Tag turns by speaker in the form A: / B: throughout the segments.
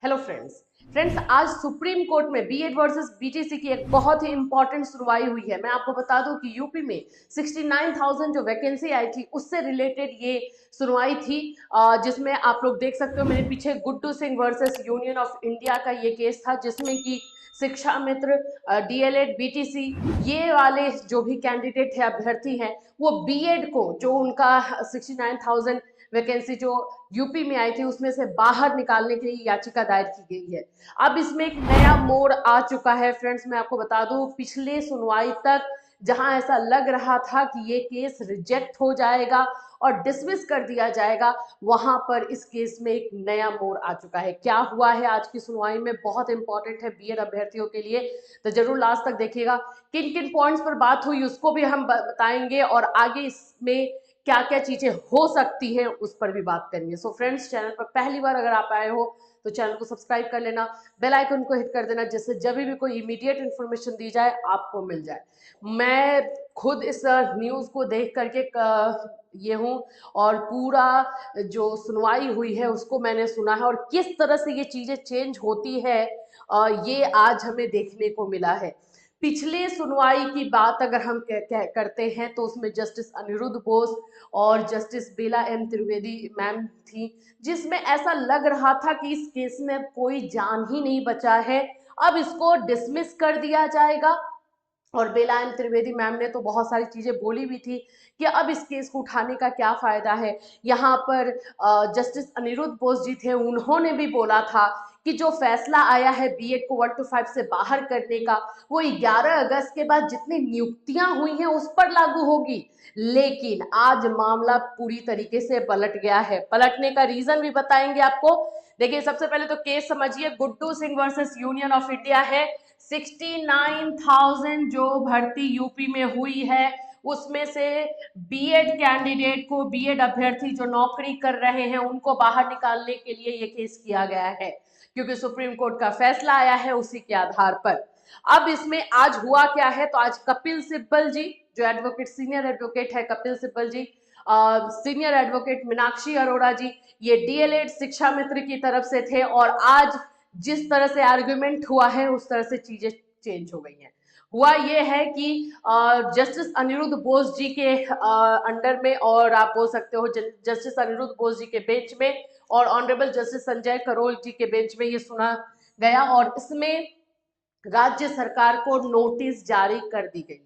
A: Hello friends आज supreme court में BEd versus BTC की एक बहुत ही इंपॉर्टेंट सुनवाई हुई है। मैं आपको बता दूं कि यूपी में 69,000 जो वैकेंसी आई थी उससे रिलेटेड ये सुनवाई थी, जिसमें आप लोग देख सकते हो मेरे पीछे Guddu Singh versus union of India का ये केस था, जिसमें कि शिक्षा मित्र, डीएलएड, बीटीसी ये वाले जो भी कैंडिडेट है, अभ्यर्थी हैं, वो बीएड को जो उनका 69,000 वैकेंसी जो यूपी में आई थी उसमें से बाहर निकालने के लिए याचिका दायर की गई है। अब इसमें एक नया मोड़ आ चुका है फ्रेंड्स। मैं आपको बता दूं, पिछले सुनवाई तक जहां ऐसा लग रहा था कि ये केस रिजेक्ट हो जाएगा और डिसमिस कर दिया जाएगा, वहां पर इस केस में एक नया मोड़ आ चुका है। क्या हुआ है आज की सुनवाई में, बहुत इंपॉर्टेंट है बीएड अभ्यर्थियों के लिए, तो जरूर लास्ट तक देखिएगा। किन किन पॉइंट्स पर बात हुई उसको भी हम बताएंगे और आगे इसमें क्या क्या चीजें हो सकती हैं उस पर भी बात करेंगे। सो फ्रेंड्स, चैनल पर पहली बार अगर आप आए हो तो चैनल को सब्सक्राइब कर लेना, बेल आइकन को हिट कर देना, जिससे जब भी कोई इमीडिएट इन्फॉर्मेशन दी जाए आपको मिल जाए। मैं खुद इस न्यूज को देख करके ये हूँ और पूरा जो सुनवाई हुई है उसको मैंने सुना है और किस तरह से ये चीजें चेंज होती है ये आज हमें देखने को मिला है। पिछले सुनवाई की बात अगर हम करते हैं तो उसमें जस्टिस अनिरुद्ध बोस और जस्टिस बेला एम त्रिवेदी मैम थी, जिसमें ऐसा लग रहा था कि इस केस में कोई जान ही नहीं बचा है, अब इसको डिसमिस कर दिया जाएगा। और बेला एम त्रिवेदी मैम ने तो बहुत सारी चीजें बोली भी थी कि अब इस केस को उठाने का क्या फायदा है। यहाँ पर जस्टिस अनिरुद्ध बोस जी थे, उन्होंने भी बोला था कि जो फैसला आया है बीएड को 1 to 5 से बाहर करने का, वो 11 अगस्त के बाद जितनी नियुक्तियां हुई हैं उस पर लागू होगी। लेकिन आज मामला पूरी तरीके से पलट गया है। पलटने का रीजन भी बताएंगे आपको। देखिए, सबसे पहले तो केस समझिए, Guddu Singh versus union of India है। 69,000 जो भर्ती यूपी में हुई है उसमें से बीएड कैंडिडेट को, बीएड अभ्यर्थी जो नौकरी कर रहे हैं उनको बाहर निकालने के लिए ये केस किया गया है, क्योंकि सुप्रीम कोर्ट का फैसला आया है उसी के आधार पर। अब इसमें आज हुआ क्या है, तो आज कपिल सिब्बल जी जो एडवोकेट, सीनियर एडवोकेट है कपिल सिब्बल जी, सीनियर एडवोकेट मीनाक्षी अरोड़ा जी, ये डीएलएड शिक्षा मित्र की तरफ से थे और आज जिस तरह से आर्ग्यूमेंट हुआ है उस तरह से चीजें चेंज हो गई हैं। हुआ ये है कि जस्टिस अनिरुद्ध बोस जी के अंडर में, और आप बोल सकते हो जस्टिस अनिरुद्ध बोस जी के बेंच में और ऑनरेबल जस्टिस संजय करोल जी के बेंच में ये सुना गया और इसमें राज्य सरकार को नोटिस जारी कर दी गई है।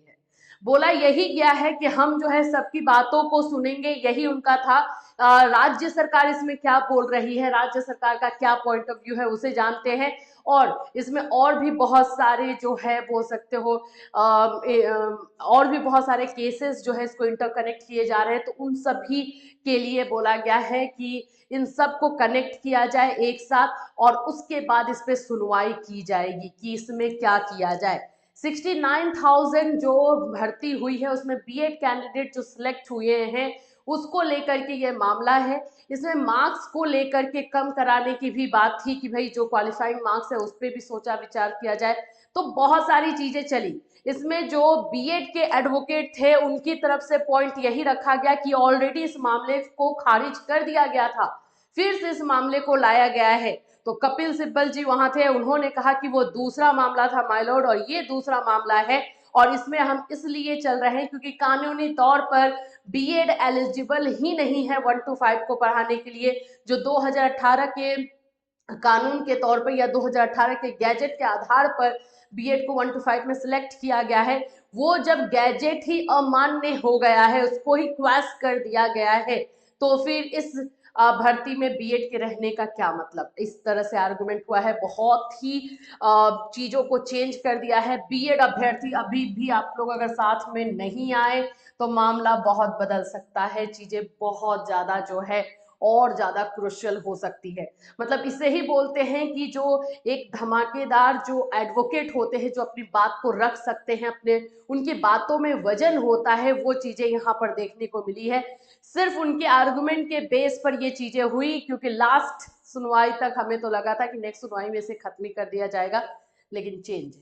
A: बोला यही गया है कि हम जो है सबकी बातों को सुनेंगे, यही उनका था। राज्य सरकार इसमें क्या बोल रही है, राज्य सरकार का क्या पॉइंट ऑफ व्यू है उसे जानते हैं। और इसमें और भी बहुत सारे जो है बोल सकते हो और भी बहुत सारे केसेस जो है इसको इंटरकनेक्ट किए जा रहे हैं, तो उन सभी के लिए बोला गया है कि इन सब को कनेक्ट किया जाए एक साथ और उसके बाद इस पे सुनवाई की जाएगी कि इसमें क्या किया जाए। 69,000 जो भर्ती हुई है उसमें बीएड कैंडिडेट जो सिलेक्ट हुए हैं उसको लेकर के ये मामला है। इसमें मार्क्स को लेकर के कम कराने की भी बात थी कि भाई जो क्वालिफाइंग मार्क्स है उस पर भी सोचा विचार किया जाए, तो बहुत सारी चीजें चली। इसमें जो बीएड के एडवोकेट थे उनकी तरफ से पॉइंट यही रखा गया कि ऑलरेडी इस मामले को खारिज कर दिया गया था, फिर से इस मामले को लाया गया है। तो कपिल सिब्बल जी वहां थे, उन्होंने कहा कि वो दूसरा मामला था माय लॉर्ड और ये दूसरा मामला है और इसमें हम इसलिए चल रहे हैं क्योंकि कानूनी तौर पर बीएड एलिजिबल ही नहीं है 1 to 5 को पढ़ाने के लिए। जो 2018 के कानून के तौर पर या 2018 के गैजेट के आधार पर बीएड को 1 to 5 में सिलेक्ट किया गया है, वो जब गैजेट ही अमान्य हो गया है, उसको ही क्वैश कर दिया गया है, तो फिर इस भर्ती में बीएड के रहने का क्या मतलब। इस तरह से आर्गुमेंट हुआ है, बहुत ही चीजों को चेंज कर दिया है। बीएड अभ्यर्थी अभी भी आप लोग अगर साथ में नहीं आए तो मामला बहुत बदल सकता है, चीजें बहुत ज्यादा जो है और ज्यादा क्रुशियल हो सकती है। मतलब इसे ही बोलते हैं कि जो एक धमाकेदार जो एडवोकेट होते हैं, जो अपनी बात को रख सकते हैं, अपने उनकी बातों में वजन होता है, वो चीजें यहाँ पर देखने को मिली है। सिर्फ उनके आर्गुमेंट के बेस पर ये चीजें हुई, क्योंकि लास्ट सुनवाई तक हमें तो लगा था कि नेक्स्ट सुनवाई में से खत्म ही कर दिया जाएगा, लेकिन चेंज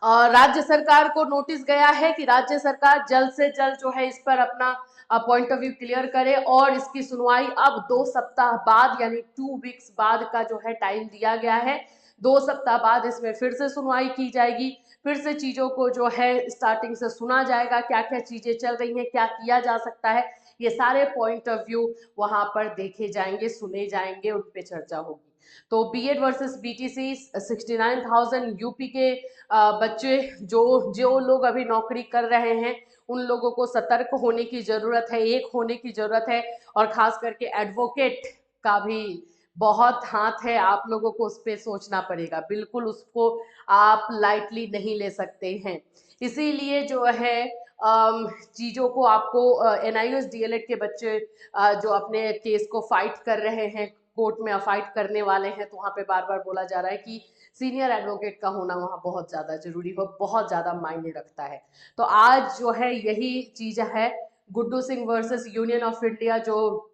A: राज्य सरकार को नोटिस गया है कि राज्य सरकार जल्द से जल्द जो है इस पर अपना पॉइंट ऑफ व्यू क्लियर करे, और इसकी सुनवाई अब 2 सप्ताह बाद यानी 2 वीक्स बाद का जो है टाइम दिया गया है। 2 सप्ताह बाद इसमें फिर से सुनवाई की जाएगी, फिर से चीजों को जो है स्टार्टिंग से सुना जाएगा, क्या क्या चीजें चल रही हैं, क्या किया जा सकता है, ये सारे पॉइंट ऑफ व्यू वहां पर देखे जाएंगे, सुने जाएंगे, उन पे चर्चा होगी। तो बीएड वर्सेस बीटीसी 69,000 यूपी के बच्चे जो जो लोग अभी नौकरी कर रहे हैं, उन लोगों को सतर्क होने की जरूरत है, एक होने की जरूरत है, और खास करके एडवोकेट का भी बहुत हाथ है, आप लोगों को उस पर सोचना पड़ेगा, बिल्कुल उसको आप लाइटली नहीं ले सकते हैं। इसीलिए जो है चीजों को आपको एनआईओएस डीएलएड के बच्चे जो अपने केस को फाइट कर रहे हैं, कोर्ट में फाइट करने वाले हैं, तो वहां पे बार बार बोला जा रहा है कि सीनियर एडवोकेट का होना वहां बहुत ज्यादा जरूरी हो, बहुत ज्यादा मायने रखता है। तो आज जो है यही चीज है, Guddu Singh versus union of India जो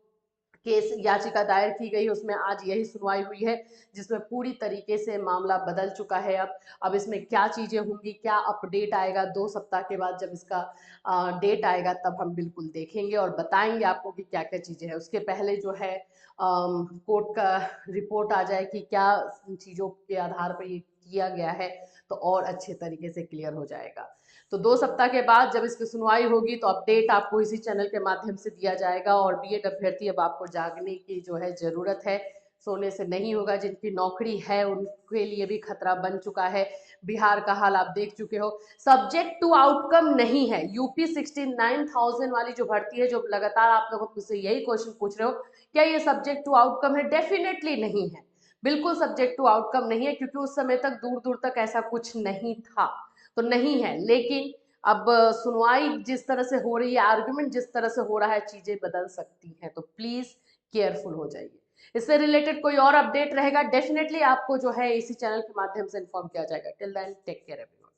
A: केस याचिका दायर की गई, उसमें आज यही सुनवाई हुई है, जिसमें पूरी तरीके से मामला बदल चुका है। अब इसमें क्या चीजें होंगी, क्या अपडेट आएगा, 2 सप्ताह के बाद जब इसका डेट आएगा तब हम बिल्कुल देखेंगे और बताएंगे आपको कि क्या क्या चीजें हैं। उसके पहले जो है कोर्ट का रिपोर्ट आ जाए कि क्या चीजों के आधार पर ये किया गया है, तो और अच्छे तरीके से क्लियर हो जाएगा। तो 2 सप्ताह के बाद जब इसकी सुनवाई होगी तो अपडेट आपको इसी चैनल के माध्यम से दिया जाएगा। और बीएड अभ्यर्थी, अब आपको जागने की जो है जरूरत है, सोने से नहीं होगा। जिनकी नौकरी है उनके लिए भी खतरा बन चुका है। बिहार का हाल आप देख चुके हो, सब्जेक्ट टू आउटकम नहीं है। यूपी 69,000 वाली जो भर्ती है, जो लगातार आप लोग मुझसे यही क्वेश्चन पूछ रहे हो, क्या ये सब्जेक्ट टू आउटकम है? डेफिनेटली नहीं है, बिल्कुल सब्जेक्ट टू आउटकम नहीं है, क्योंकि उस समय तक दूर दूर तक ऐसा कुछ नहीं था, तो नहीं है। लेकिन अब सुनवाई जिस तरह से हो रही है, आर्गुमेंट जिस तरह से हो रहा है, चीजें बदल सकती हैं, तो प्लीज केयरफुल हो जाइए। इससे रिलेटेड कोई और अपडेट रहेगा, डेफिनेटली आपको जो है इसी चैनल के माध्यम से इन्फॉर्म किया जाएगा। Till then take care everyone.